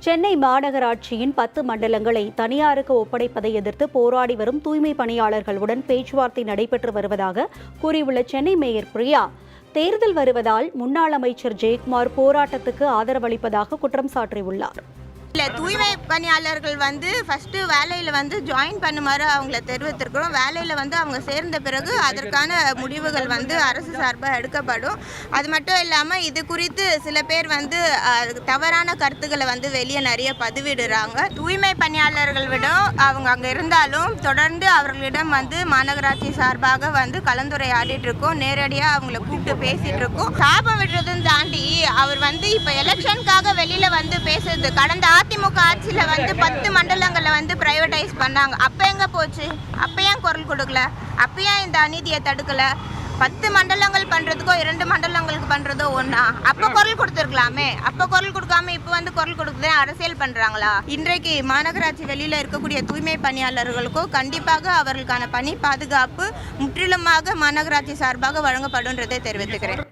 சென்னை மாநகராட்சியின் 10 மண்டலங்களை தனியாருக்கு ஒப்படைப்பதை எதிர்த்து போராடி வரும் தூய்மை பணியாளர்களுடன் பேச்சுவார்த்தை நடைபெற்று வருவதாக கூறியுள்ள சென்னை மேயர் பிரியா, தேர்தல் வருவதால் முன்னாள் அமைச்சர் ஜெயக்குமார் போராட்டத்துக்கு ஆதரவளிப்பதாக குற்றம் சாட்டியுள்ளார். தூய்மை பணியாளர்கள் ஃபர்ஸ்ட் வேலையில் ஜாயின் பண்ணுமாறு அவங்கள தெரிவித்திருக்கிறோம். வேலையில் அவங்க சேர்ந்த பிறகு அதற்கான முடிவுகள் அரசு சார்பாக எடுக்கப்படும். அது மட்டும் இல்லாமல் இது குறித்து சில பேர் தவறான கருத்துக்களை வெளியே நிறைய பதிவிடுறாங்க. தூய்மை பணியாளர்கள் விட அவங்க அங்கே இருந்தாலும் தொடர்ந்து அவர்களிடம் மாநகராட்சி சார்பாக கலந்துரையாடிட்டு இருக்கோம். நேரடியாக அவங்கள கூப்பிட்டு பேசிட்டு இருக்கோம். சாபம் விடுறதுன்னு தாண்டி அவர் இப்போ எலெக்ஷனுக்காக வெளியில் பேசுறது. கடந்த அதிமுக ஆட்சியில் 10 மண்டலங்களை பிரைவேடைஸ் பண்ணாங்க. அப்போ எங்கே போச்சு? அப்போ ஏன் குரல் கொடுக்கல? அப்போ ஏன் இந்த அநீதியை தடுக்கல? 10 மண்டலங்கள் பண்ணுறதுக்கோ 2 மண்டலங்களுக்கு பண்ணுறதோ ஒன்றா? அப்போ குரல் கொடுத்துருக்கலாமே. அப்போ குரல் கொடுக்காம இப்போ குரல் கொடுக்குறது அரசியல் பண்ணுறாங்களா? இன்றைக்கு மாநகராட்சி வெளியில் இருக்கக்கூடிய தூய்மை பணியாளர்களுக்கோ கண்டிப்பாக அவர்களுக்கான பணி பாதுகாப்பு முற்றிலுமாக மாநகராட்சி சார்பாக வழங்கப்படும்ன்றதை தெரிவித்துக்கிறேன்.